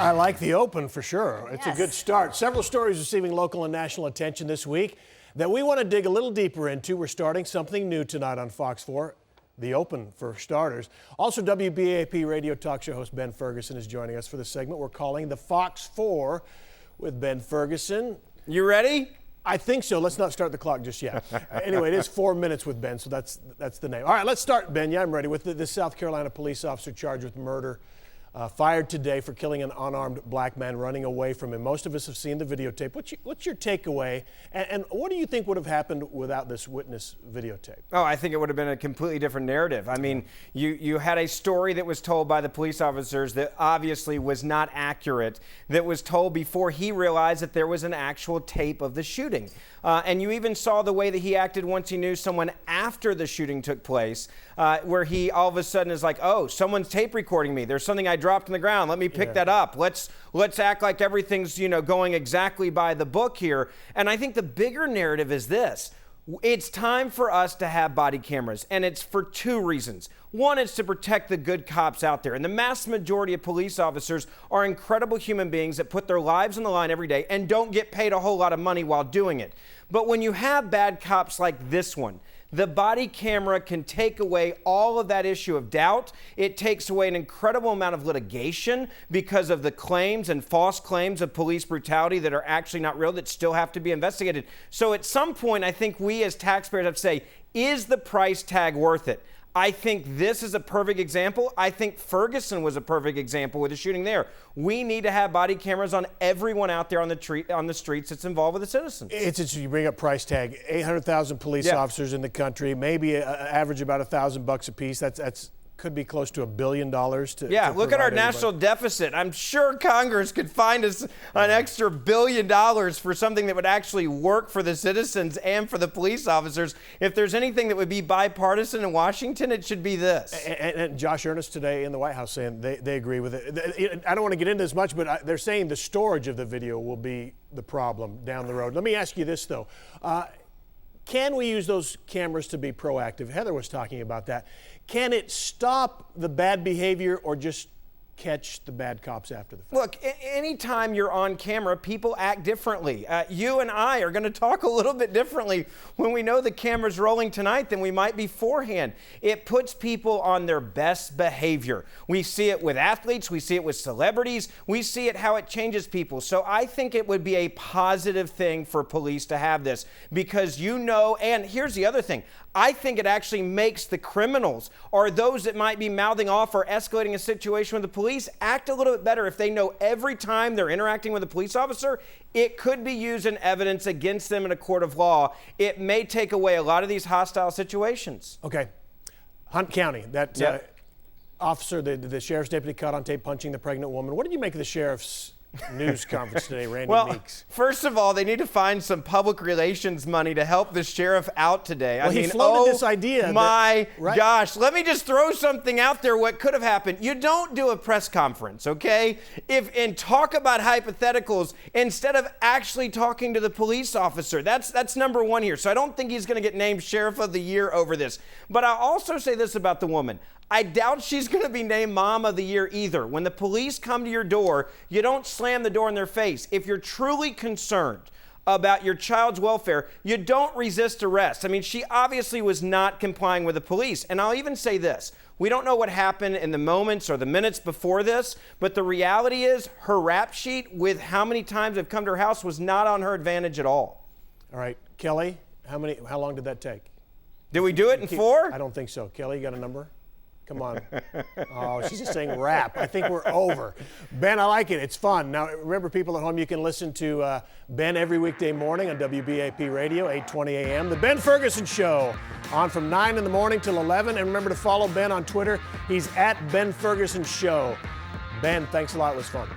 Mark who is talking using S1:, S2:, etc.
S1: I like the open for sure. It's a good start. Several stories receiving local and national attention this week that we want to dig a little deeper into. We're starting something new tonight on Fox 4, the open for starters. Also, WBAP radio talk show host Ben Ferguson is joining us for the segment we're calling the Fox 4 with Ben Ferguson.
S2: You ready?
S1: I think so. Let's not start the clock just yet. Anyway, it is 4 minutes with Ben, so that's the name. All right, let's start, Ben. Yeah, I'm ready. With this South Carolina police officer charged with murder, fired today for killing an unarmed black man running away from him. Most of us have seen the videotape. What's your takeaway? And what do you think would have happened without this witness videotape?
S2: Oh, I think it would have been a completely different narrative. I mean, you had a story that was told by the police officers that obviously was not accurate, that was told before he realized that there was an actual tape of the shooting. And you even saw the way that he acted once he knew someone after the shooting took place, where he all of a sudden is like, oh, someone's tape recording me. There's something I dropped on the ground. Let me pick that up. Let's act like everything's, going exactly by the book here. And I think the bigger narrative is this. It's time for us to have body cameras, and it's for two reasons. One is to protect the good cops out there, and the mass majority of police officers are incredible human beings that put their lives on the line every day and don't get paid a whole lot of money while doing it. But when you have bad cops like this one, the body camera can take away all of that issue of doubt. It takes away an incredible amount of litigation because of the claims and false claims of police brutality that are actually not real, that still have to be investigated. So at some point, I think we as taxpayers have to say, is the price tag worth it? I think this is a perfect example. I think Ferguson was a perfect example with the shooting there. We need to have body cameras on everyone out there on the streets that's involved with the citizens.
S1: It's interesting you bring up price tag. 800,000 police officers in the country, maybe average about $1,000 a piece. That's could be close to $1 billion to
S2: look at our national deficit. I'm sure Congress could find us an extra $1 billion for something that would actually work for the citizens and for the police officers. If there's anything that would be bipartisan in Washington, it should be this.
S1: And Josh Earnest today in the White House saying they agree with it. I don't want to get into this much, but they're saying the storage of the video will be the problem down the road. Let me ask you this, though. Can we use those cameras to be proactive? Heather was talking about that. Can it stop the bad behavior or just catch the bad cops after the fact?
S2: Look, anytime you're on camera, people act differently. You and I are going to talk a little bit differently when we know the camera's rolling tonight than we might beforehand. It puts people on their best behavior. We see it with athletes. We see it with celebrities. We see it how it changes people. So I think it would be a positive thing for police to have this because and here's the other thing. I think it actually makes the criminals or those that might be mouthing off or escalating a situation with the police act a little bit better if they know every time they're interacting with a police officer, it could be used in evidence against them in a court of law. It may take away a lot of these hostile situations.
S1: Okay. Hunt County, that officer, the sheriff's deputy caught on tape punching the pregnant woman. What did you make of the sheriff's news conference today, Randy Meeks?
S2: First of all, they need to find some public relations money to help the sheriff out today.
S1: Well, he floated this idea.
S2: Gosh, let me just throw something out there. What could have happened? You don't do a press conference, okay? And talk about hypotheticals instead of actually talking to the police officer. That's number one here. So I don't think he's going to get named Sheriff of the Year over this. But I'll also say this about the woman. I doubt she's going to be named Mom of the Year either. When the police come to your door, you don't slam the door in their face. If you're truly concerned about your child's welfare, you don't resist arrest. I mean, she obviously was not complying with the police. And I'll even say this. We don't know what happened in the moments or the minutes before this, but the reality is her rap sheet with how many times they've come to her house was not on her advantage at all.
S1: All right, Kelly, how long did that take?
S2: Did we do it in 4?
S1: I don't think so. Kelly, you got a number? Come on. Oh, she's just saying rap. I think we're over. Ben, I like it. It's fun. Now, remember, people at home, you can listen to Ben every weekday morning on WBAP Radio, 8:20 a.m. The Ben Ferguson Show, on from 9 in the morning till 11. And remember to follow Ben on Twitter. He's at Ben Ferguson Show. Ben, thanks a lot. It was fun.